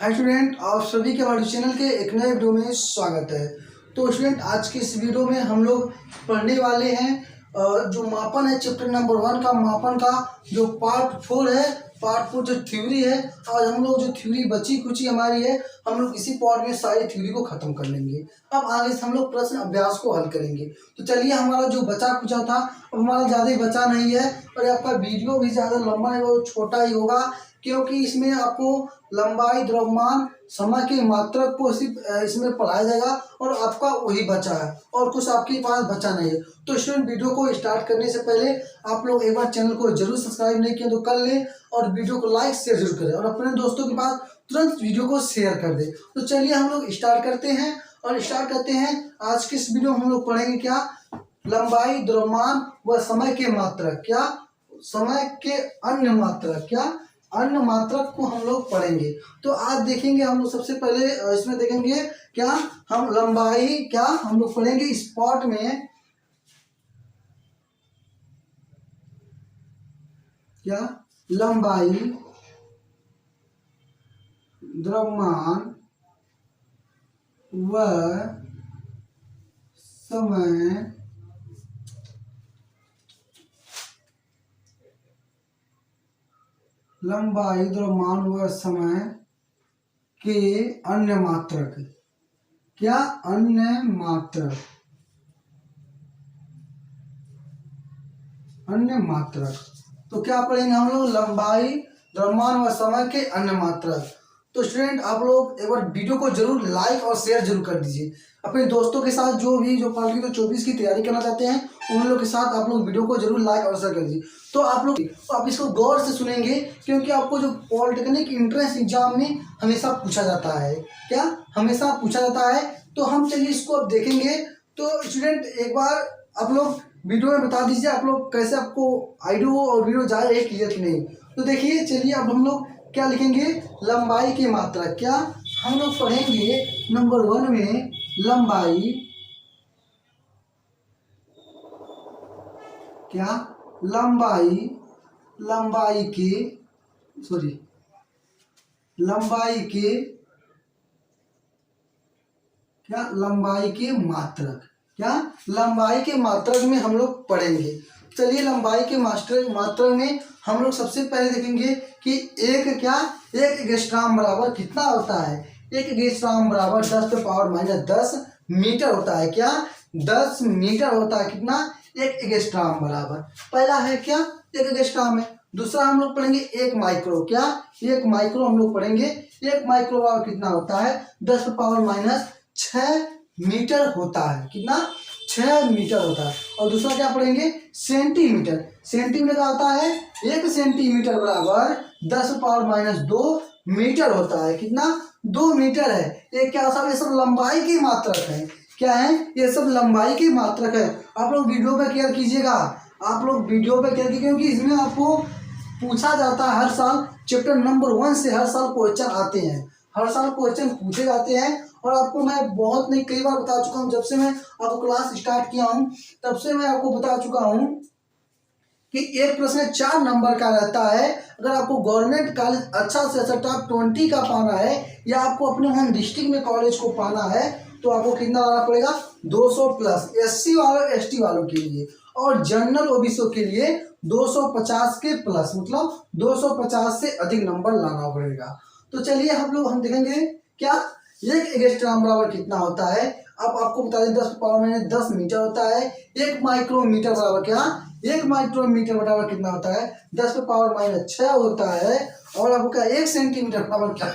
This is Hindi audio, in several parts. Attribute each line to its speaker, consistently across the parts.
Speaker 1: हाय स्टूडेंट, आप सभी के हमारे चैनल के एक नए वीडियो में स्वागत है। तो स्टूडेंट, आज के इस वीडियो में हम लोग पढ़ने वाले हैं जो मापन है चैप्टर नंबर 1 का मापन का जो पार्ट 4 है। पार्ट 4 जो थ्योरी है, आज हम लोग जो थ्योरी बची कुची हमारी है, हम लोग इसी पार्ट में सारी थ्योरी को खत्म कर लेंगे। अब आगे से हम लोग प्रश्न अभ्यास को हल करेंगे। तो चलिए, हमारा जो बचा कुचा था अब हमारा ज़्यादा ही बचा नहीं है और आपका वीडियो भी ज़्यादा लंबा है, वो छोटा ही होगा, क्योंकि इसमें आपको लंबाई, द्रव्यमान, समय की मात्रा को सिर्फ इसमें पढ़ाया जाएगा और आपका वही बचा है और कुछ आपके पास बचा नहीं है। तो स्टूडेंट, वीडियो को स्टार्ट करने से पहले आप लोग एक बार चैनल को जरूर सब्सक्राइब नहीं किया तो कर लें और वीडियो को लाइक शेयर जरूर करें और अपने दोस्तों के पास तुरंत वीडियो को शेयर कर दें। तो चलिए हम लोग स्टार्ट करते हैं आज के इस वीडियो में हम लोग पढ़ेंगे क्या, लंबाई, द्रव्यमान व समय के मात्रक, क्या समय के अन्य मात्रक, क्या अन्य मात्रक को हम लोग पढ़ेंगे। तो आज देखेंगे हम लोग सबसे पहले इसमें देखेंगे क्या हम लंबाई, क्या हम लोग पढ़ेंगे इस पार्ट में क्या लंबाई, द्रव्यमान व समय लंबाई, द्रव्यमान व समय के अन्य मात्रक, क्या अन्य मात्रक, अन्य मात्रक। तो क्या पढ़ेंगे हम लोग, लंबाई, द्रव्यमान व समय के अन्य मात्रक। तो स्टूडेंट, आप लोग एक बार वीडियो को जरूर लाइक और शेयर जरूर कर दीजिए अपने दोस्तों के साथ, जो पार्टी 24 की तैयारी करना चाहते हैं उन लोग के साथ आप लोग वीडियो को जरूर लाइक और शेयर कर दीजिए। तो आप इसको गौर से सुनेंगे, क्योंकि आपको जो पॉलिटेक्निक एंट्रेंस एग्जाम में हमेशा पूछा जाता है, क्या हमेशा पूछा जाता है। तो हम चलिए इसको अब देखेंगे। तो स्टूडेंट, एक बार आप लोग वीडियो में बता दीजिए आप लोग कैसे आपको आइडियो और वीडियो जा रहे हैं, क्लियर कि नहीं। तो देखिए, चलिए अब हम लोग क्या लिखेंगे, लंबाई की मात्रा। क्या हम लोग पढ़ेंगे नंबर 1 में लंबाई, क्या लंबाई, लंबाई के क्या लंबाई के मात्रक, क्या लंबाई के मात्रक में हम लोग पढ़ेंगे। चलिए, लंबाई के मात्रक में हम लोग सबसे पहले देखेंगे कि एक एंगस्ट्रॉम बराबर कितना होता है। एक एंगस्ट्रॉम बराबर 10⁻⁻10 मीटर होता है। क्या 10 मीटर होता है। कितना, एक एंगस्ट्रॉम बराबर। पहला है क्या, एक एंगस्ट्रॉम है। दूसरा हम लोग पढ़ेंगे एक माइक्रो, क्या एक माइक्रो हम लोग पढ़ेंगे। एक माइक्रो बराबर कितना होता है, 10⁻⁻6 मीटर होता है। कितना, 6 मीटर होता है। और दूसरा क्या पढ़ेंगे, सेंटीमीटर। सेंटीमीटर का होता है 1 सेंटीमीटर बराबर 10⁻⁻2 मीटर होता है। कितना, 2 मीटर है। ये क्या सब, ये सब लंबाई की मात्रक है। क्या है, ये सब लंबाई की मात्रक है। आप लोग वीडियो पे केयर कीजिएगा, क्योंकि इसमें आपको पूछा जाता है हर साल। चैप्टर नंबर 1 से हर साल क्वेश्चन आते हैं, हर साल क्वेश्चन पूछे जाते हैं। और आपको मैं बहुत नहीं, कई बार बता चुका हूँ, जब से मैं आपको क्लास स्टार्ट किया हूँ तब से मैं आपको बता चुका हूँ कि एक प्रश्न 4 नंबर का रहता है। अगर आपको गवर्नमेंट कॉलेज अच्छा से अच्छा टॉप 20 का पाना है या आपको अपने होम डिस्ट्रिक्ट में कॉलेज को पाना है तो आपको कितना लाना पड़ेगा, 200 प्लस। SC वालों, ST वालों के लिए और जनरल OBC के लिए 250 के प्लस, मतलब 250 से अधिक नंबर लाना पड़ेगा। तो चलिए हम देखेंगे क्या एक एंगस्ट्रॉम बराबर कितना होता है। अब आपको बता दें 10⁻10 मीटर होता है। एक माइक्रोमीटर बराबर, क्या एक माइक्रोमीटर बराबर कितना होता है, 10⁻⁻6 होता है। और आपको क्या, 1 सेंटीमीटर बराबर, क्या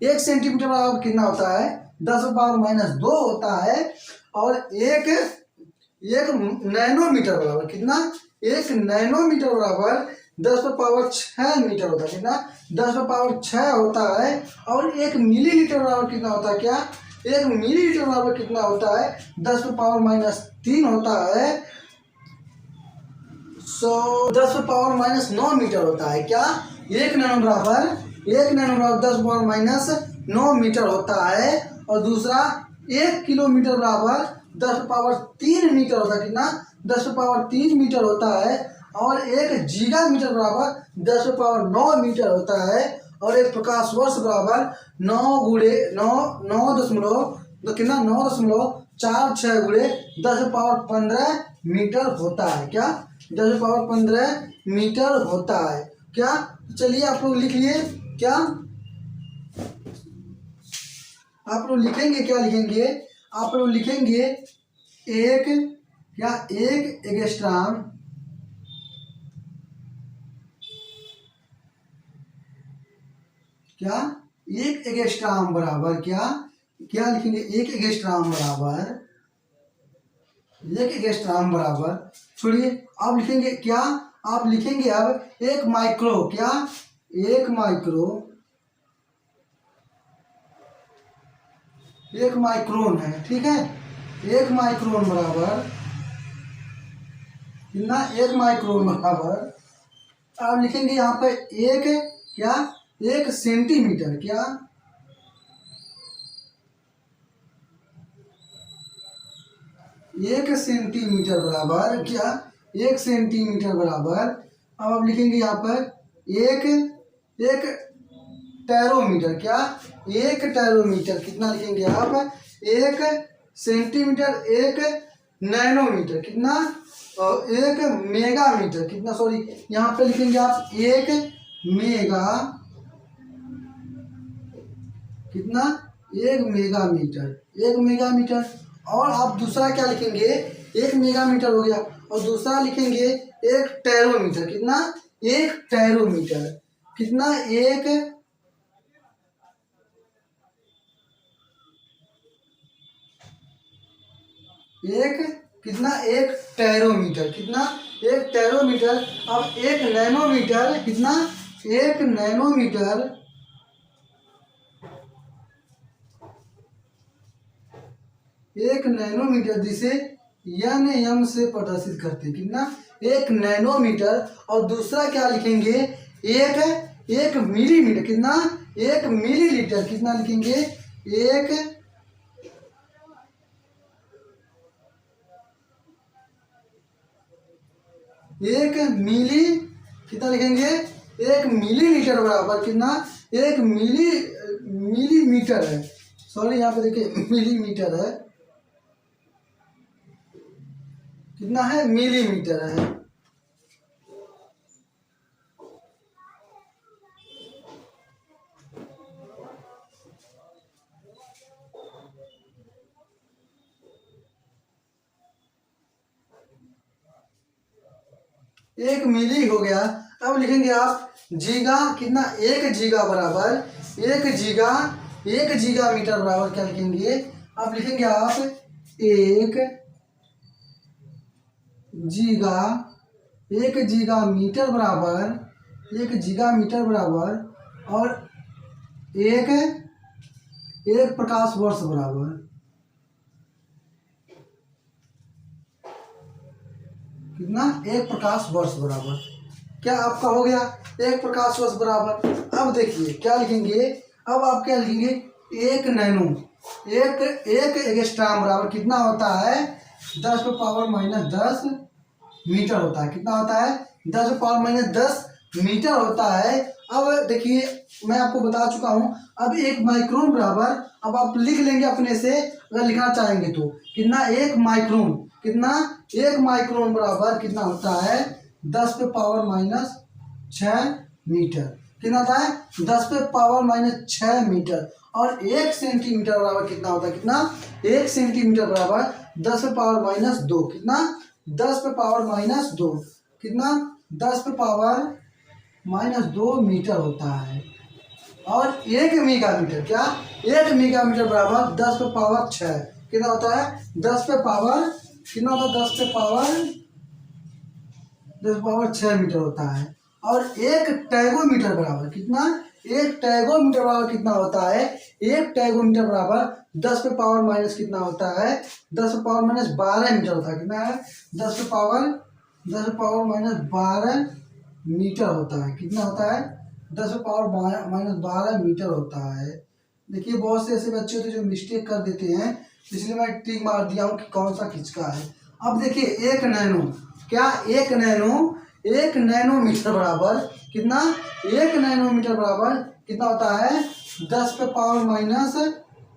Speaker 1: 1 सेंटीमीटर बराबर कितना होता है, 10⁻⁻2 होता है। और एक नैनोमीटर बराबर कितना, 1 नैनोमीटर बराबर 10⁻6 मीटर होता है। कितना, 10⁻6 होता है। और 1 मिलीलीटर बराबर कितना होता है, क्या 1 मिलीलीटर बराबर कितना होता है, 10⁻3 होता है। 10⁻9 मीटर होता है। क्या 1 नैनो बराबर 10⁻9 मीटर होता है। और दूसरा 1 किलोमीटर बराबर 10⁻3 मीटर होता है। कितना, 10⁻3 मीटर होता है। और 1 गीगा मीटर बराबर 10⁻9 मीटर होता है। और एक प्रकाश वर्ष बराबर 9 कितना 9.46 गुणे 10⁻15 मीटर होता है। क्या 10⁻15 मीटर होता है क्या। चलिए आप लोग लिख लिए क्या, आप लोग लिखेंगे क्या लिखेंगे, आप लोग लिखेंगे एक एंगस्ट्रॉम क्या, एक एंगस्ट्रॉम बराबर क्या लिखेंगे, एक एंगस्ट्रॉम बराबर छोड़िए, आप लिखेंगे क्या, आप लिखेंगे अब एक माइक्रो क्या, एक माइक्रोन है, ठीक है। एक माइक्रोन बराबर कितना, एक माइक्रोन बराबर आप लिखेंगे यहाँ पे एक क्या, एक सेंटीमीटर क्या, एक सेंटीमीटर बराबर क्या, एक सेंटीमीटर बराबर अब आप लिखेंगे यहाँ पर एक टेरोमीटर क्या, एक टेरोमीटर कितना लिखेंगे आप, एक सेंटीमीटर, एक नैनोमीटर कितना, और एक मेगामीटर कितना, सॉरी यहाँ पे लिखेंगे आप एक मेगा कितना, एक मेगामीटर। और आप दूसरा क्या लिखेंगे, एक मेगामीटर हो गया, और दूसरा लिखेंगे एक टेरोमीटर कितना, एक टेरोमीटर कितना, एक कितना, एक टेरोमीटर कितना, एक टेरोमीटर। अब एक नैनोमीटर कितना, एक नैनोमीटर जिसे nm से प्रदर्शित करते हैं कितना, एक नैनोमीटर। और दूसरा क्या लिखेंगे, एक मिलीमीटर कितना, एक मिलीलीटर कितना लिखेंगे, एक मिली कितना लिखेंगे, एक मिलीलीटर बराबर कितना, एक मिलीमीटर है, सॉरी यहाँ पे देखिए मिलीमीटर है कितना है, मिलीमीटर है। एक मिली हो गया। अब लिखेंगे आप जीगा कितना, एक जीगा बराबर एक जीगा मीटर बराबर क्या लिखेंगे, अब लिखेंगे आप एक जीगा मीटर बराबर और एक प्रकाश वर्ष बराबर कितना, एक प्रकाश वर्ष बराबर क्या आपका हो गया, एक प्रकाश वर्ष बराबर। अब देखिए क्या लिखेंगे, अब आप क्या लिखेंगे, एक नैनो, एक एंगस्ट्रॉम बराबर कितना होता है, 10⁻−10 मीटर होता है, कितना होता है, 10⁻−10 मीटर होता है। अब देखिए मैं आपको बता चुका हूँ। अब एक माइक्रोन बराबर, अब आप लिख लेंगे अपने से अगर लिखना चाहेंगे तो कितना, एक माइक्रोन कितना, एक माइक्रोन बराबर कितना होता है, 10⁻6 मीटर कितना होता है, 10⁻6 मीटर। और एक सेंटीमीटर बराबर कितना होता है, कितना, एक सेंटीमीटर बराबर 10⁻2 कितना, 10⁻2 कितना, 10⁻2 मीटर होता है। और एक मेगामीटर क्या, एक मेगामीटर बराबर 10⁻6 कितना होता है, 10⁻6 मीटर होता है। और एक टैगोमीटर बराबर कितना, एक टैगोमीटर बराबर कितना होता है, एक टैगोमीटर बराबर 10⁻- कितना होता है, 10⁻−12 मीटर होता है, कितना है, 10⁻−12 मीटर होता है, कितना होता है, 10⁻−12 मीटर होता है। देखिए बहुत से ऐसे बच्चे होते हैं जो मिस्टेक कर देते हैं, इसलिए मैं टिक मार दिया हूँ कि कौन सा किसका है। अब देखिए एक नैनो क्या, एक नैनो 1 नैनोमीटर बराबर कितना, 1 नैनोमीटर बराबर कितना होता है 10 पे पावर माइनस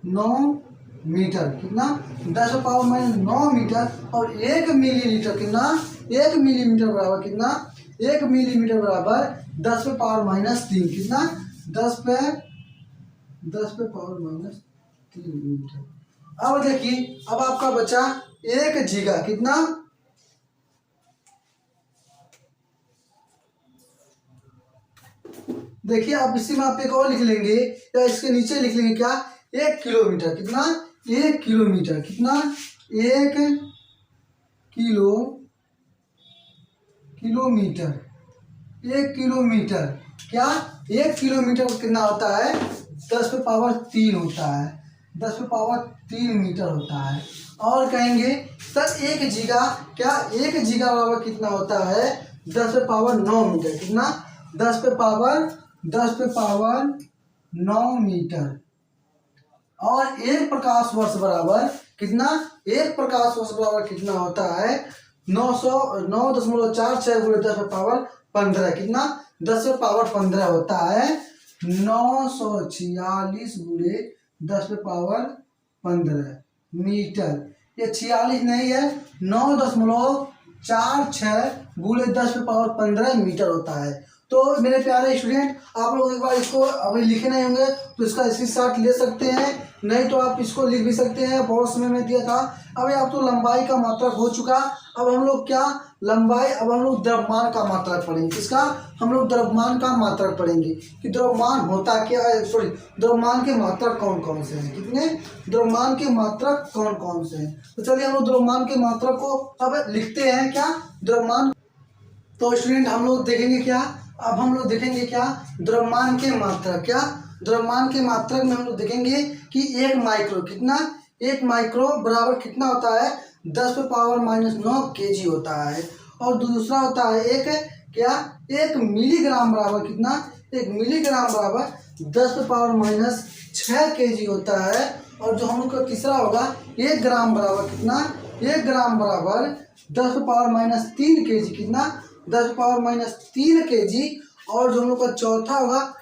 Speaker 1: 9 मीटर, कितना 10 पे पावर माइनस 9 मीटर। और 1 मिलीलीटर कितना, 1 मिलीमीटर बराबर कितना, 1 मिलीमीटर बराबर 10 पे पावर माइनस 3, कितना 10 पे पावर माइनस 3 मीटर। अब देखिए, अब आपका बचा 1 जीगा, कितना, देखिए आप इसी में आप एक और लिख लेंगे या इसके नीचे लिख लेंगे क्या, 1 किलोमीटर, कितना 1 किलोमीटर, कितना 1 किलोमीटर, 1 किलोमीटर, क्या 1 किलोमीटर कितना होता है 10 पे पावर 3 होता है, 10 पे पावर 3 मीटर होता है। और कहेंगे सर 1 जीगा, क्या 1 जीगा बराबर कितना होता है 10 पे पावर 9 मीटर, कितना 10 पे पावर 9 मीटर। और 1 प्रकाश वर्ष बराबर कितना, 1 प्रकाश वर्ष बराबर कितना होता है 9.46 गुणे 10 पे पावर 15, कितना 10 पे पावर 15 होता है 946 गुणे 10 पे पावर 15 मीटर। ये 46 नहीं है, 9.46 गुणे 10 पे पावर 15 मीटर होता है। तो मेरे प्यारे स्टूडेंट, आप लोग एक बार इसको अभी लिखे नहीं होंगे तो इसका स्क्रीनशॉट ले सकते हैं, नहीं तो आप इसको लिख भी सकते हैं, बहुत समय में दिया था। अभी आप तो लंबाई का मात्रक हो चुका, अब हम लोग क्या लंबाई, अब हम लोग द्रव्यमान का मात्रक पढ़ेंगे। किसका, हम लोग द्रव्यमान का मात्रक पढ़ेंगे कि द्रव्यमान होता क्या है, सॉरी द्रव्यमान के मात्रक कौन कौन से हैं, कितने द्रव्यमान के मात्रक कौन कौन से हैं। तो चलिए हम लोग द्रव्यमान के मात्रक को अब लिखते हैं, क्या द्रव्यमान। तो स्टूडेंट हम लोग देखेंगे क्या, अब हम लोग देखेंगे क्या द्रव्यमान के मात्रक, क्या द्रव्यमान के मात्रक में हम लोग देखेंगे कि 1 माइक्रो, कितना 1 माइक्रो बराबर कितना होता है 10 पे पावर माइनस 9 केजी होता है। और दूसरा होता है एक क्या 1 मिलीग्राम बराबर कितना, 1 मिलीग्राम बराबर 10 पे पावर माइनस 6 केजी होता है। और जो हम लोग का तीसरा होगा 1 ग्राम बराबर कितना, 1 ग्राम बराबर 10 पे पावर माइनस 3 केजी, कितना 10 पावर माइनस 3 केजी। और जो हम लोग का चौथा होगा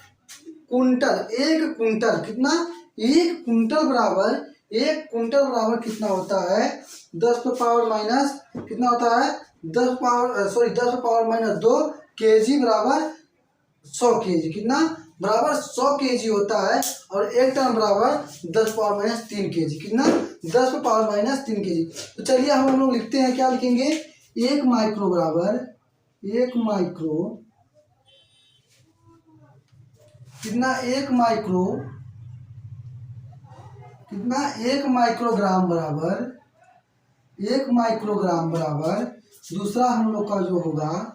Speaker 1: कुंटल, 1 कुंटल, कितना 1 कुंटल बराबर, 1 कुंटल बराबर कितना होता है 10 पे पावर माइनस कितना होता है 10 पे पावर माइनस 2 केजी बराबर 100 केजी, कितना बराबर 100 केजी होता है। और 1 टन बराबर 10 पावर माइनस 3 केजी, कितना 10 पे पावर माइनस 3 केजी। तो चलिए हम लोग लिखते हैं, क्या लिखेंगे 1 माइक्रो बराबर 1 माइक्रो, कितना 1 माइक्रो, कितना 1 माइक्रोग्राम बराबर 1 माइक्रोग्राम बराबर, दूसरा हम लोग का जो होगा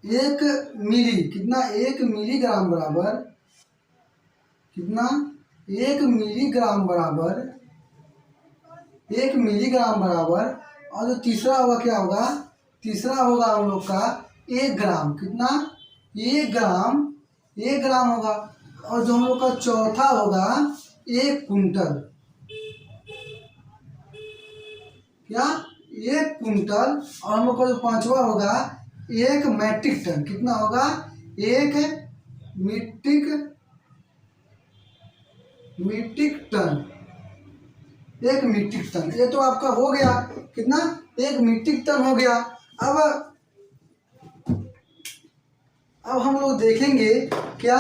Speaker 1: 1 मिली, कितना 1 मिलीग्राम बराबर, कितना 1 मिलीग्राम बराबर, 1 मिलीग्राम बराबर। और जो तीसरा होगा क्या होगा, तीसरा होगा हम लोग का 1 ग्राम, कितना 1 ग्राम, 1 ग्राम होगा। और जो हम लोग का चौथा होगा 1 कुंटल, क्या 1 कुंटल। और हम लोग का जो पांचवा होगा 1 मैट्रिक टन, कितना होगा 1 मीट्रिक टन, 1 मीट्रिक टन। ये तो आपका हो गया, कितना 1 मीट्रिक टन हो गया। अब हम लोग देखेंगे क्या,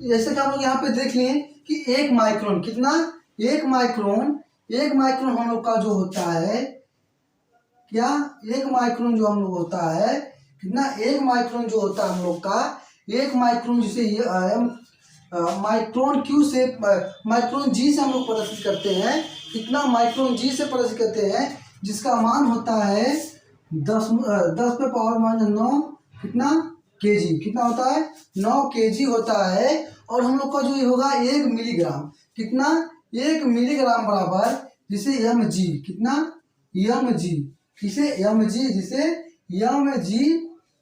Speaker 1: जैसे कि हम लोग यहाँ पे देख लिए कि 1 माइक्रोन, कितना 1 माइक्रोन, 1 माइक्रोन हम लोग का जो होता है, क्या 1 माइक्रोन जो हम लोग होता है, कितना 1 माइक्रोन जो होता है हम लोग का 1 माइक्रोन, जिसे ये माइक्रोन क्यू से माइक्रोन जी से हम लोग प्रदर्शित करते हैं, कितना माइक्रोन जी से प्रदर्शित करते हैं, जिसका मान होता है 10 पे पावर माइनस 9 कितना केजी, कितना होता है 9 केजी होता है। और हम लोग का जो ये होगा 1 मिलीग्राम, कितना 1 मिलीग्राम बराबर, जिसे एम जी, कितना एम जी, किसे एम जी, जिसे एम जी,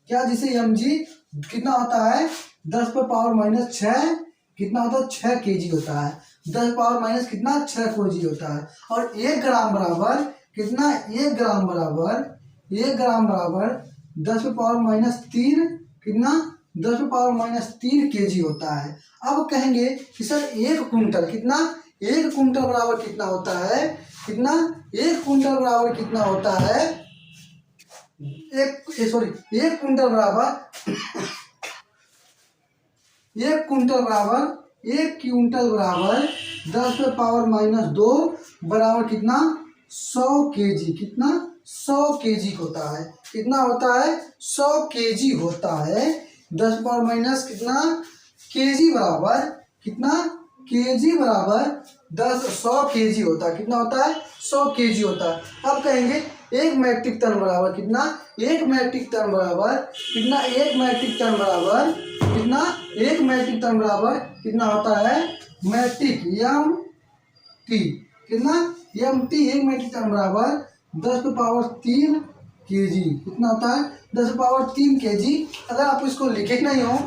Speaker 1: क्या जिसे एम जी कितना होता है 10 पे पावर माइनस 6, कितना होता है 6 केजी होता है, 10 पावर माइनस कितना 6 केजी होता है। और 1 ग्राम बराबर कितना 1 ग्राम बराबर, 1 ग्राम बराबर 10⁻³ कितना 10⁻³ kg होता है। अब कहेंगे कि सर 1 कुंटल कितना, 1 कुंटल बराबर कितना होता है, कितना 1 कुंटल बराबर कितना होता है, 1 कुंटल बराबर 1 कुंटल बराबर 10⁻² बराबर कितना 100 kg, कितना 100 kg होता है, कितना होता है 100 kg होता है। 10⁻- कितना kg बराबर कितना kg बराबर 100 kg होता है, कितना होता है 100 kg होता है। अब कहेंगे 1 मीट्रिक टन बराबर कितना, 1 मीट्रिक टन बराबर कितना, 1 मीट्रिक टन बराबर कितना, 1 मीट्रिक टन बराबर कितना होता है मैट्रिक MT, कितना MT 1 मीट्रिक टन बराबर 10⁻³ kg, कितना होता है 10⁻³ kg। अगर आप इसको लिखे नहीं हो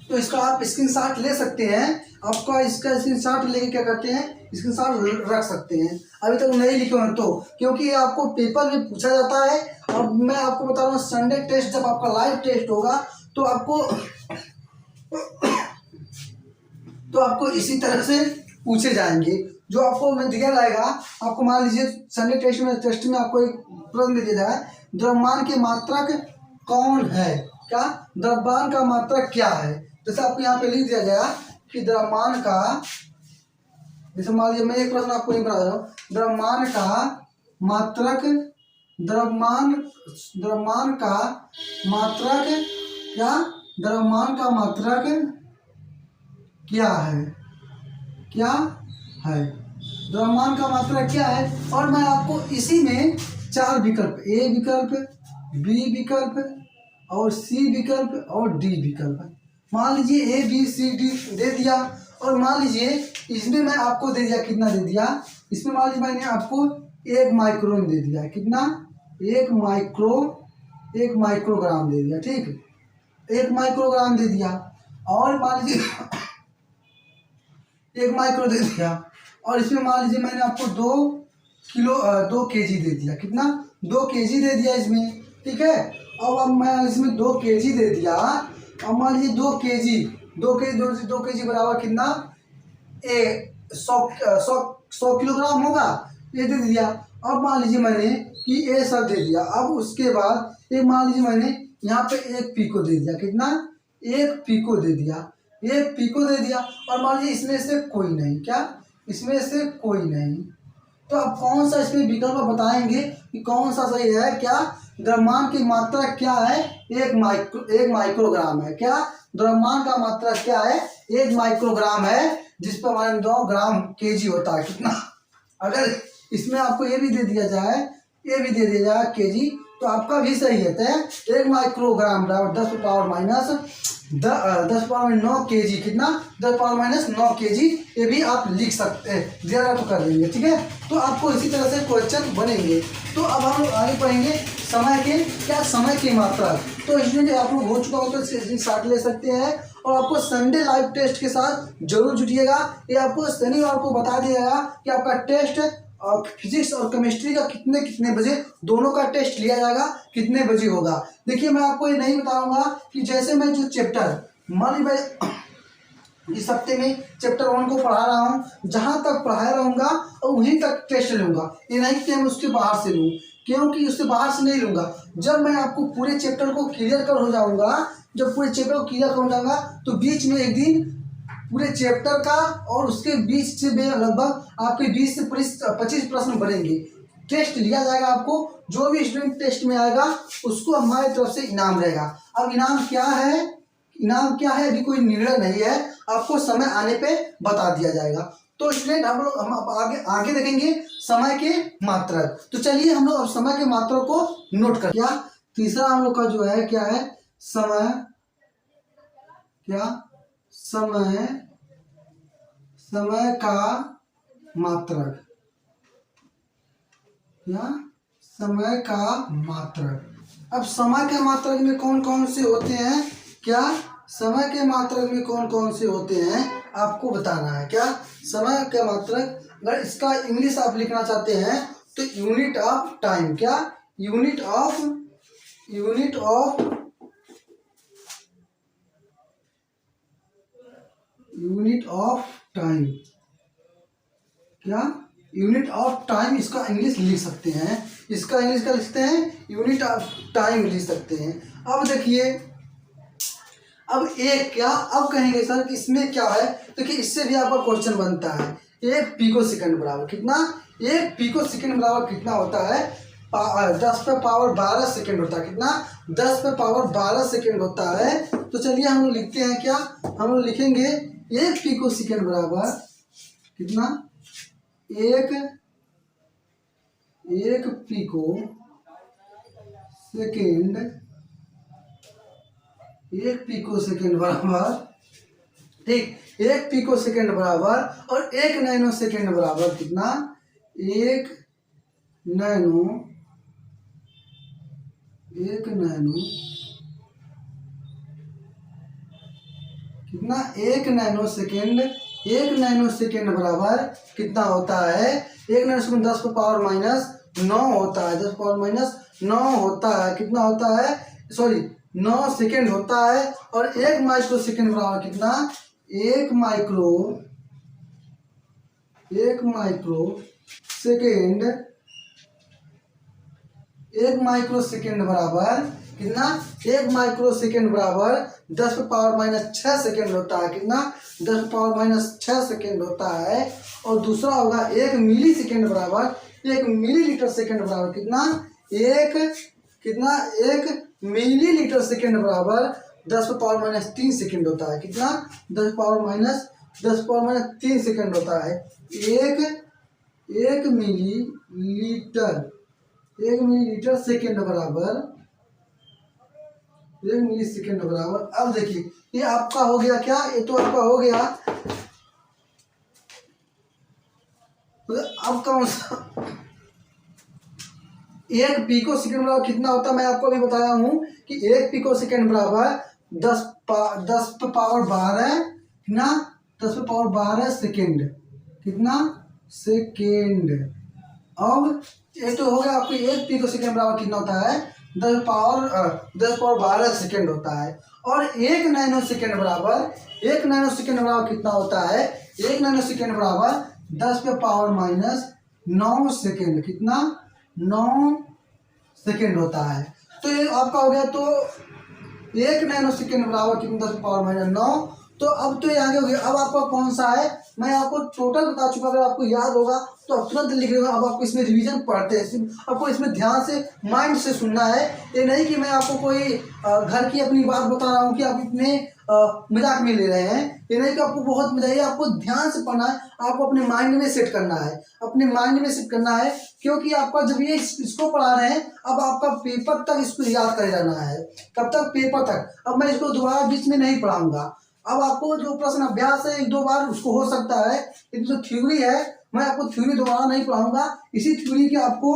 Speaker 1: तो इसका आप स्क्रीनशॉट ले सकते हैं, आपका इसका स्क्रीनशॉट लेके क्या करते हैं स्क्रीनशॉट रख सकते हैं, अभी तक नहीं लिखे हो तो, क्योंकि ये आपको पेपर में पूछा जाता है। और मैं आपको बता रहा हूँ संडे टेस्ट जब आपका लाइव टेस्ट होगा तो आपको इसी तरह से पूछे जाएंगे। जो आपको मैं दिया रहेगा, आपको मान लीजिए संडे टेस्ट में आपको एक प्रश्न दिया जाए, द्रव्यमान के मात्रक कौन है, क्या द्रव्यमान का मात्रक क्या है। जैसे आपको यहाँ पे लिख दिया गया कि द्रव्यमान का, जैसे मान लीजिए मैं एक प्रश्न आपको नहीं बता रहा हूँ, द्रव्यमान का मात्रक, द्रव्यमान का मात्रक क्या, द्रव्यमान का मात्रक क्या है, क्या है, द्रव्यमान का मात्रक क्या है। और मैं आपको इसी में 4 विकल्प, ए विकल्प, बी विकल्प और सी विकल्प और डी विकल्प, मान लीजिए ए बी सी डी दे दिया। और मान लीजिए इसमें मैं आपको दे दिया, कितना दे दिया, इसमें मान लीजिए मैंने आपको 1 माइक्रोन दे दिया, कितना 1 माइक्रोग्राम दे दिया, ठीक 1 माइक्रोग्राम दे दिया। और मान लीजिए 1 माइक्रो दे दिया, और इसमें मान लीजिए मैंने आपको 2 kg दे दिया, कितना 2 kg दे दिया इसमें, ठीक है। अब मैं इसमें 2 kg दे दिया, अब मान लीजिए 2 kg बराबर कितना 100 किलोग्राम होगा, ये दे दिया। अब मान लीजिए मैंने कि ये सब दे दिया। अब उसके बाद एक मान लीजिए मैंने यहाँ पे 1 पीको दे दिया, कितना 1 पीको दे दिया, 1 पीको दे दिया। और मान लीजिए इसमें से कोई नहीं, क्या इसमें से कोई नहीं, तो अब कौन सा इसमें विकल्प बताएंगे कि कौन सा सही है। क्या द्रव्यमान की मात्रा क्या है, 1 माइक्रोग्राम है, क्या द्रव्यमान का मात्रा क्या है 1 माइक्रोग्राम है, जिस पर हमारे 9 ग्राम kg होता है, कितना। अगर इसमें आपको ये भी दे दिया जाए, ये भी दे दिया जाए kg, तो आपका भी सही है। 1 माइक्रोग्राम बराबर 10⁻9 kg, कितना 10⁻9 kg, ये भी आप लिख सकते हैं, ज़्यादा तो कर देंगे, ठीक है। तो आपको इसी तरह से क्वेश्चन बनेंगे। तो अब हम लोग आगे पढ़ेंगे समय के, क्या समय की मात्रा। तो इसलिए आप लोग हो चुका हो तो स्क्रीनशॉट ले सकते हैं। और आपको संडे लाइव टेस्ट के साथ जरूर जुटिएगा। ये आपको शनिवार को बता दिया जाएगा कि आपका टेस्ट और फिजिक्स और केमिस्ट्री का कितने बजे दोनों का टेस्ट लिया जाएगा, कितने बजे होगा। देखिए मैं आपको ये नहीं बताऊंगा कि जैसे मैं जो चैप्टर मान लीजिए इस हफ्ते में चैप्टर 1 को पढ़ा रहा हूँ, जहाँ तक पढ़ाया रहूँगा और वहीं तक टेस्ट लूँगा, ये नहीं कि मैं उसके बाहर से लूँ, क्योंकि उससे बाहर से नहीं लूँगा। जब मैं आपको पूरे चैप्टर को क्लियर कर हो जाऊँगा, जब पूरे चैप्टर को क्लियर कर हो जाऊँगा, तो बीच में एक दिन पूरे चैप्टर का और उसके बीच से लगभग आपके 20 से 25 प्रश्न बनेंगे, टेस्ट लिया जाएगा। आपको जो भी स्टूडेंट टेस्ट में आएगा उसको हमारी तरफ से इनाम रहेगा। अब इनाम क्या है, इनाम क्या है अभी कोई निर्णय नहीं है, आपको समय आने पे बता दिया जाएगा। तो स्टूडेंट हम आगे देखेंगे समय के मात्रक। तो चलिए हम लोग अब समय के मात्रक को नोट कर, क्या तीसरा हम लोग का जो है क्या है समय, क्या समय का मात्रक, क्या समय का मात्रक। अब समय के मात्रक में कौन कौन से होते हैं, क्या समय के मात्रक में कौन कौन से होते हैं आपको बताना है। क्या समय का मात्रक, अगर इसका इंग्लिश आप लिखना चाहते हैं तो यूनिट ऑफ टाइम, क्या unit of unit of time. क्या? यूनिट ऑफ टाइम, इसका इंग्लिश लिख सकते हैं, इसका इंग्लिश का लिखते हैं यूनिट ऑफ टाइम लिख सकते हैं। अब देखिए, अब एक क्या, अब कहेंगे सर कि इसमें क्या है, देखिए इससे भी आपका क्वेश्चन बनता है। एक पिको सेकंड बराबर कितना, एक पिको सेकंड बराबर कितना होता है, 10 पे पावर 12 सेकंड होता है। कितना? 10 पे पावर 12 सेकंड होता है। तो चलिए हम लोग लिखते हैं, क्या हम लोग लिखेंगे, एक पिको सेकंड बराबर कितना, एक पिको सेकंड, एक पिको सेकंड बराबर, ठीक, एक पिको सेकंड बराबर और एक नैनो सेकंड बराबर कितना, एक नैनो कितना, एक नैनो सेकंड, एक नैनो सेकंड बराबर कितना होता है, एक नैनो सेकंड 10 पे पावर -9 होता है, 10 पावर -9 होता है। कितना होता है, सॉरी 9 सेकंड होता है। और एक माइक्रो सेकंड बराबर कितना, एक माइक्रो सेकंड, एक माइक्रो सेकंड बराबर कितना, एक माइक्रो सेकंड बराबर 10 पे पावर -6 सेकंड होता है। कितना? 10 पे पावर -6 सेकंड होता है। और दूसरा होगा एक मिली सेकंड बराबर, एक मिलीलीटर सेकंड बराबर कितना, एक कितना, एक मिलीलीटर सेकंड बराबर 10 पे पावर -3 सेकंड होता है। कितना? 10 पावर -3 सेकंड होता है। एक मिलीलीटर सेकंड बराबर, एक मिली सेकंड बराबर। अब देखिए ये आपका हो गया, क्या ये तो आपका हो गया। अब कौन सा, एक पिको सेकंड बराबर कितना होता है, मैं आपको अभी बताया हूं कि एक पिको सेकंड बराबर 10 पे पावर 12 ना, 10 पे पावर 12 सेकंड। कितना? सेकंड। अब ये तो हो गया आपको, एक पिको सेकंड बराबर कितना होता है, 10 पावर 12 सेकंड होता है। और एक नैनो सेकंड बराबर, एक नैनो सेकंड बराबर कितना होता है, एक नैनो सेकंड बराबर 10 पे पावर -9 सेकंड। कितना? 9 सेकंड होता है। तो ये आपका हो गया, तो एक नैनो सेकंड बराबर कितना, 10 पावर -9। तो अब तो ये आगे हो गया। अब आपका कौन सा है, मैं आपको टोटल बता चुका, अगर आपको याद होगा तो आप तुरंत लिख लेगा। अब आपको इसमें रिवीजन पढ़ते हैं, आपको इसमें ध्यान से माइंड से सुनना है। ये नहीं कि मैं आपको कोई घर की अपनी बात बता रहा हूँ कि आप इतने मजाक में ले रहे हैं। ये नहीं कि आपको बहुत मजा है, आपको ध्यान से पढ़ना है, आपको अपने माइंड में सेट करना है, अपने माइंड में सेट करना है। क्योंकि आपका जब ये इसको पढ़ा रहे हैं, अब आपका पेपर तक इसको याद कर जाना है। कब तक? पेपर तक। अब मैं इसको दोबारा बीच में नहीं पढ़ाऊंगा। अब आपको जो प्रश्न अभ्यास है 1-2 बार उसको हो सकता है, लेकिन जो थ्योरी है मैं आपको थ्योरी दोबारा नहीं पढ़ाऊंगा, इसी थ्योरी के आपको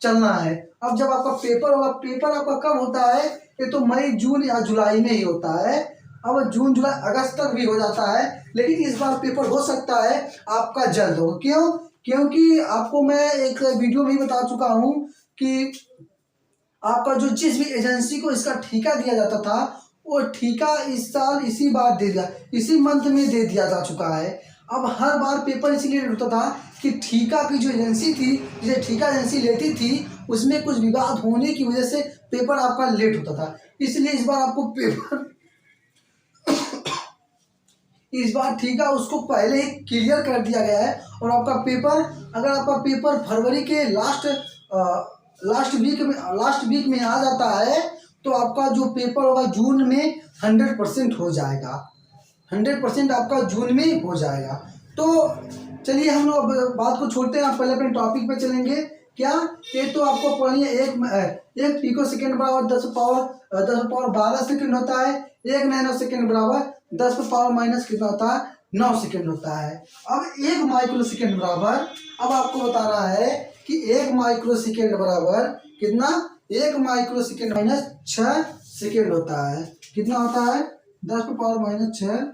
Speaker 1: चलना है। अब जब आपका पेपर होगा, पेपर आपका कब होता है, ये तो मई जून या जुलाई में ही होता है। अब जून जुलाई अगस्त तक भी हो जाता है, लेकिन इस बार पेपर हो सकता है आपका जल्द हो। क्यों? क्योंकि आपको मैं एक वीडियो में ही बता चुका हूं कि आपका जो जिस भी एजेंसी को इसका ठेका दिया जाता था, वो ठेका इस साल इसी बार दे दिया, इसी मंथ में दे दिया जा चुका है। अब हर बार पेपर इसीलिए लेट होता था कि ठेका की जो एजेंसी थी, जिसे ठेका एजेंसी लेती थी, उसमें कुछ विवाद होने की वजह से पेपर आपका लेट होता था। इसलिए इस बार आपको पेपर इस बार ठेका उसको पहले ही क्लियर कर दिया गया है। और आपका पेपर, अगर आपका पेपर फरवरी के लास्ट वीक में आ जाता है, तो आपका जो पेपर होगा जून में 100% हो जाएगा, 100% आपका जून में हो जाएगा। तो चलिए हम लोग बात को छोड़ते हैं, आप पहले अपने टॉपिक पे चलेंगे। क्या? ये तो आपको पढ़िए, एक पिको सेकंड बराबर 10 पावर 12 सेकंड होता है। एक नैनो सेकंड बराबर 10 पावर माइनस कितना होता है, 9 सेकंड होता है। अब एक माइक्रो सेकंड बराबर, अब आपको बताना है कि एक माइक्रो सेकंड बराबर कितना, एक माइक्रो सेकंड -6 सेकंड होता है। कितना होता है? 10 पावर -6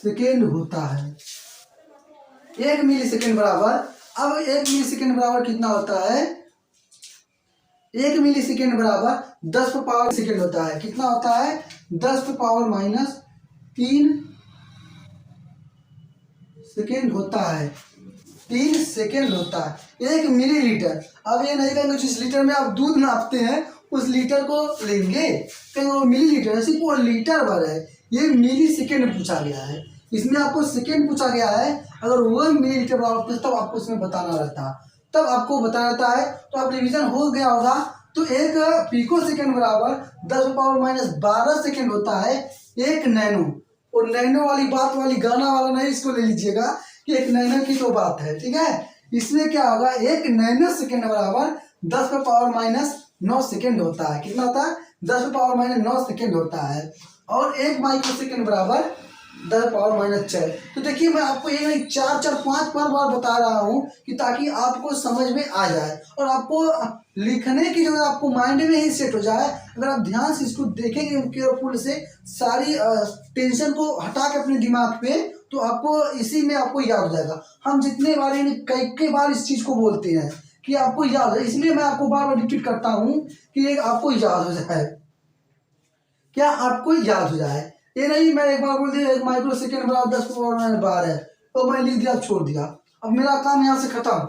Speaker 1: सेकेंड होता है। एक मिली सेकेंड बराबर, अब एक मिली सेकेंड बराबर कितना होता है, 1 मिली सेकेंड बराबर 10 पावर सेकेंड होता है। कितना होता है? 10 पावर माइनस 3 सेकेंड होता है। 3 सेकेंड होता है 1 मिलीलीटर। अब ये नहीं कहेंगे जिस लीटर में आप दूध नापते हैं उस लीटर को लेंगे, कहेंगे वो मिलीलीटर है, सिर्फ वो लीटर भर है। ये मिली सेकेंड पूछा गया है, इसमें आपको सेकेंड पूछा गया है। अगर वो मिलीलीटर बराबर तब आपको इसमें बताना रहता, तब आपको बताना रहता है। तो आप रिवीजन हो गया होगा। तो 1 पिको सेकेंड बराबर 10 पावर माइनस 12 सेकेंड होता है 1 नैनो। और नैनो वाली बात वाली गाना वाला नहीं, इसको ले लीजिएगा कि 1 नैनो की तो बात है, ठीक है। इसमें क्या होगा? 1 नैनो सेकेंड बराबर 10 पावर माइनस 9 सेकेंड होता है। कितना होता है? 10 पावर माइनस 9 सेकेंड होता है। और 1 माइक्रो सेकेंड बराबर 10 पावर माइनस 6। तो देखिए मैं आपको ये नहीं 4 5 बार बता रहा हूँ कि ताकि आपको समझ में आ जाए और आपको लिखने की जो आपको माइंड में ही सेट हो जाए। अगर आप ध्यान से इसको देखेंगे केयरफुल से, सारी टेंशन को हटा के अपने दिमाग पे, तो आपको इसी में आपको याद हो जाएगा। हम जितने बार कई बार इस चीज़ को बोलते हैं कि आपको याद है, इसलिए मैं आपको बार बार रिपीट करता हूँ कि एक आपको याद हो जाए। क्या आपको याद हो जाए? ये नहीं मैं एक बार बोल दिया 1 माइक्रो सेकेंड बराबर 10 पावर माइनस 12 है, तो मैं लिख दिया, छोड़ दिया, अब मेरा काम यहाँ से खत्म।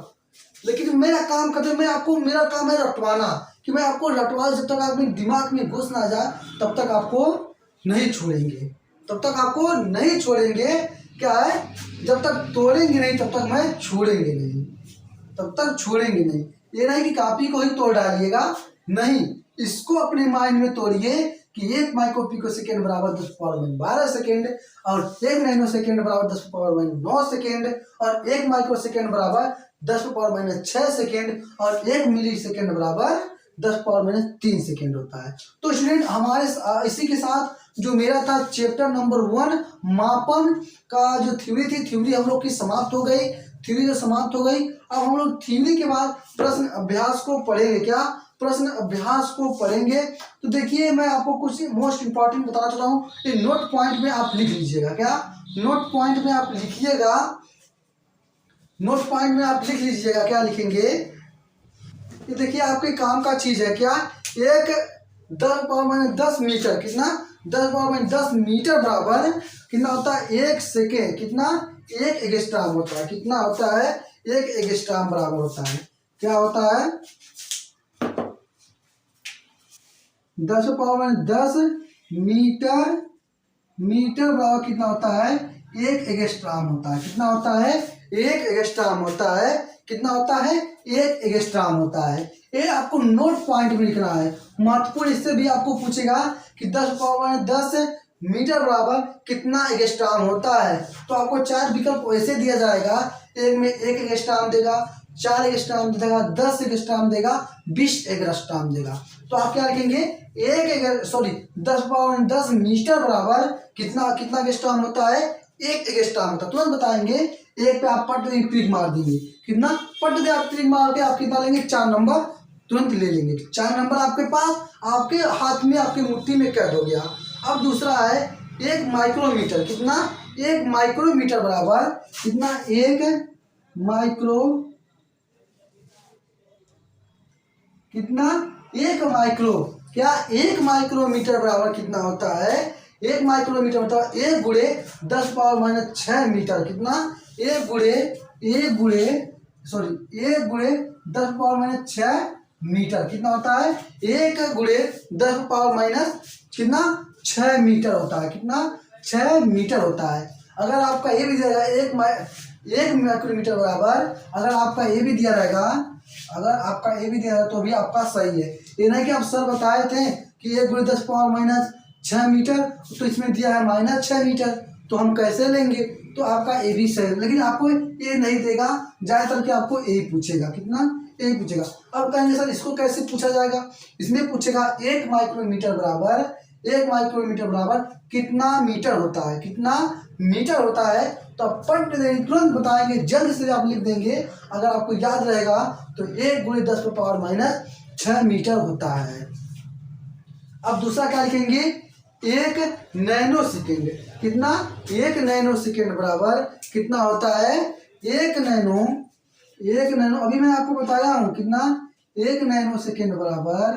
Speaker 1: लेकिन मेरा काम खत्म, मेरा काम है रटवाना, कि मैं आपको रटवा, जब तक आपके दिमाग में घुस ना जाए तब तक आपको नहीं छोड़ेंगे, तब तक आपको नहीं छोड़ेंगे। क्या है? जब तक तोड़ेंगे नहीं तब तक मैं छोड़ेंगे नहीं, तब तक छोड़ेंगे नहीं। ये नहीं कि कॉपी को ही तोड़ डालिएगा, नहीं, इसको अपने माइंड में तोड़िए कि 1 माइक्रो पिको सेकेंड बराबर 10 पावर माइनस 12 सेकेंड और 1 नैनो सेकेंड बराबर 10 पावर माइनस 9 सेकेंड और 1 माइक्रो सेकेंड बराबर 10 पावर माइनस 6 सेकेंड और 1 मिली सेकेंड बराबर 10 पावर माइनस 3 सेकेंड होता है। तो स्टूडेंट हमारे इसी के साथ जो मेरा था चैप्टर नंबर 1 मापन का जो थ्योरी थी, थ्योरी हम लोग की समाप्त हो गई। थ्योरी जो समाप्त हो गई, अब हम लोग थ्योरी के बाद प्रश्न अभ्यास को पढ़ेंगे। क्या? प्रश्न अभ्यास को पढ़ेंगे। तो देखिए मैं आपको कुछ मोस्ट इंपॉर्टेंट बताना चाहता हूँ, ये नोट पॉइंट में आप लिख लीजिएगा। क्या? नोट पॉइंट में आप लिखिएगा, नोट पॉइंट में आप लिख लीजिएगा। क्या लिखेंगे? ये देखिए आपके काम का चीज है। क्या? एक 10 पावर माइनस 10 मीटर, कितना? 10 पावर माइनस 10 मीटर बराबर कितना होता है? 1 सेकेंड। कितना? 1 एंगस्ट्रॉम होता है। कितना होता है? 1 एंगस्ट्रॉम बराबर होता है। क्या होता है? 10 पावर माइनस 10 मीटर बराबर कितना होता है? 1 एंगस्ट्रॉम होता है। कितना होता है? 1 एंगस्ट्रॉम होता है। कितना होता है? 1 एंगस्ट्रॉम होता है। ये आपको नोट पॉइंट में लिखना है। महत्वपूर्ण इससे भी आपको पूछेगा कि 10 पावर माइनस 10 मीटर बराबर कितना एंगस्ट्रॉम होता है। तो आपको 4 विकल्प ऐसे दिया जाएगा, एक में 1 एंगस्ट्रॉम देगा, 4 एंगस्ट्रॉम देगा, 10 एंगस्ट्रॉम देगा, 20 एंगस्ट्रॉम देगा। तो आप क्या लिखेंगे? 10 पावर 10 मीटर बराबर कितना एंगस्ट्रॉम होता है? 1 एंगस्ट्रॉम होता है। तुरंत बताएंगे, एक पे आप पट क्लिक मार देंगे, कितना पट दे आप क्लिक मार के आप कितना लेंगे? 4 नंबर तुरंत ले लेंगे। 4 नंबर आपके पास, आपके हाथ में, आपकी मुट्ठी में कैद हो गया। अब दूसरा है 1 माइक्रोमीटर। कितना? 1 माइक्रोमीटर बराबर कितना? 1 माइक्रो कितना? 1 माइक्रो, क्या 1 माइक्रोमीटर बराबर कितना होता है? 1 माइक्रोमीटर होता है 1 गुणे 10 पावर माइनस 6 मीटर। कितना? 1 गुणे 10 पावर माइनस 6 मीटर। कितना होता है? 1 गुणे 10 पावर माइनस कितना? 6 मीटर होता है। कितना? 6 मीटर होता है। अगर आपका ये भी दिया जाएगा 1 माइक्रोमीटर बराबर, अगर आपका ये भी दिया रहेगा, तो भी आपका सही है। ये नहीं कि आप सर बताए थे कि 1 गुणे 10 पावर माइनस 6 मीटर, तो इसमें दिया है माइनस 6 मीटर, तो हम कैसे लेंगे? तो आपका ए भी सही है। लेकिन आपको ये नहीं देगा, ज़्यादातर कि आपको ए पूछेगा। कितना? ए पूछेगा। अब कहेंगे सर इसको कैसे पूछा जाएगा? इसमें पूछेगा 1 माइक्रोमीटर बराबर कितना मीटर होता है? कितना मीटर होता है? तो आप पढ़ देंगे, तुरंत बताएंगे, जल्द से आप लिख देंगे। अगर आपको याद रहेगा तो 1 गुणे 10 पावर माइनस 6 मीटर होता है। अब दूसरा क्या लिखेंगे? 1 नैनो सेकेंड। कितना? 1 नैनो सेकेंड बराबर कितना होता है? 1 नैनो अभी मैं आपको बताया हूँ, कितना? 1 नैनो सेकेंड बराबर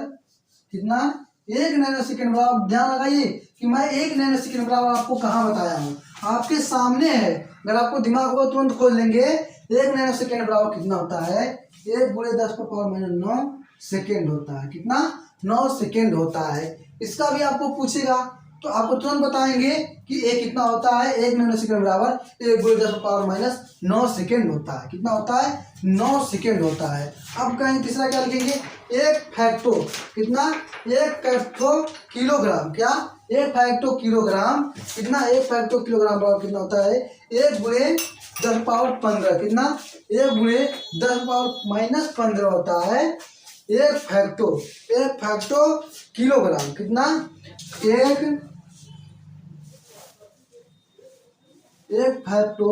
Speaker 1: कितना, 1 नैनो सेकेंड बराबर, ध्यान लगाइए कि मैं 1 नैनो सेकेंड बराबर आपको कहाँ बताया हूँ, आपके सामने है। अगर आपको दिमाग होगा तुरंत खोल लेंगे। 1 नैनो सेकेंड बराबर कितना होता है, 1 गुणे 10⁻9 सेकेंड होता है। कितना, 9 सेकेंड होता है। इसका भी आपको पूछेगा तो आपको तुरंत बताएंगे कि ये कितना होता है, 1 नैनो सेकेंड बराबर 1 गुणे 10⁻9 सेकेंड होता है। कितना होता है, 9 सेकेंड होता है। अब कहेंगे तीसरा क्या लिखेंगे, 1 फैक्टो कितना, 1 फैक्टो किलोग्राम, क्या 1 फैक्टो किलोग्राम, कितना 1 फैक्टो किलोग्राम बराबर कितना होता है, 1 गुणे 10⁻15, कितना 1 गुणे 10⁻−15 होता है 1 फैक्टो किलोग्राम। कितना, 1 फैक्टो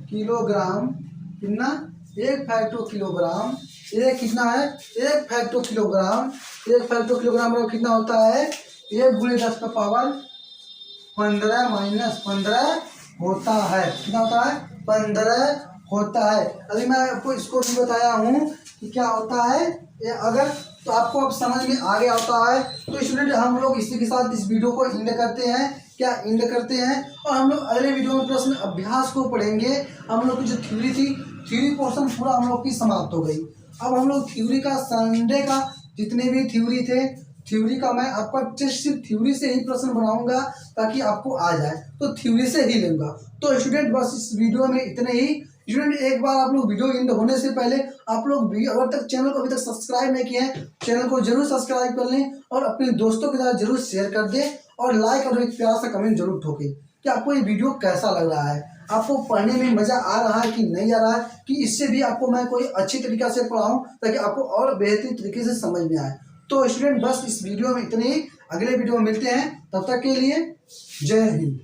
Speaker 1: किलोग्राम, कितना 1 फैक्टो किलोग्राम, ये कितना है 1 फैक्टो किलोग्राम, 1 फैक्टो किलोग्राम बराबर कितना होता है, 1 गुणे 10⁻15 होता है। कितना होता है, 15 होता है। अभी मैं आपको इसको भी बताया हूँ कि क्या होता है ये, अगर तो आपको अब समझ में आ गया होता है। तो स्टूडेंट हम लोग इसी के साथ इस वीडियो को एंड करते हैं, क्या एंड करते हैं, और हम लोग अगले वीडियो में प्रश्न अभ्यास को पढ़ेंगे। हम लोग की जो थ्योरी थी, थ्योरी पोर्शन पूरा हम लोग की समाप्त हो गई। अब हम लोग थ्योरी का संडे का जितने भी थ्योरी थे, थ्योरी का मैं आपका टेस्ट सिर्फ थ्योरी से ही प्रश्न बनाऊंगा ताकि आपको आ जाए, तो थ्योरी से ही लूंगा। तो स्टूडेंट बस इस वीडियो में इतने ही। स्टूडेंट एक बार आप लोग वीडियो एंड होने से पहले आप लोग भी अगर तक चैनल को अभी तक सब्सक्राइब नहीं किए हैं, चैनल को जरूर सब्सक्राइब कर लें और अपने दोस्तों के साथ जरूर शेयर कर दें और लाइक और एक प्यारा सा कमेंट जरूर ठोकें कि आपको ये वीडियो कैसा लग रहा है, आपको पढ़ने में मजा आ रहा है कि नहीं आ रहा है, कि इससे भी आपको मैं कोई अच्छी तरीका से पढ़ाऊं ताकि आपको और बेहतरीन तरीके से समझ में आए। तो स्टूडेंट बस इस वीडियो में इतने ही, अगले वीडियो में मिलते हैं, तब तक के लिए जय हिंद।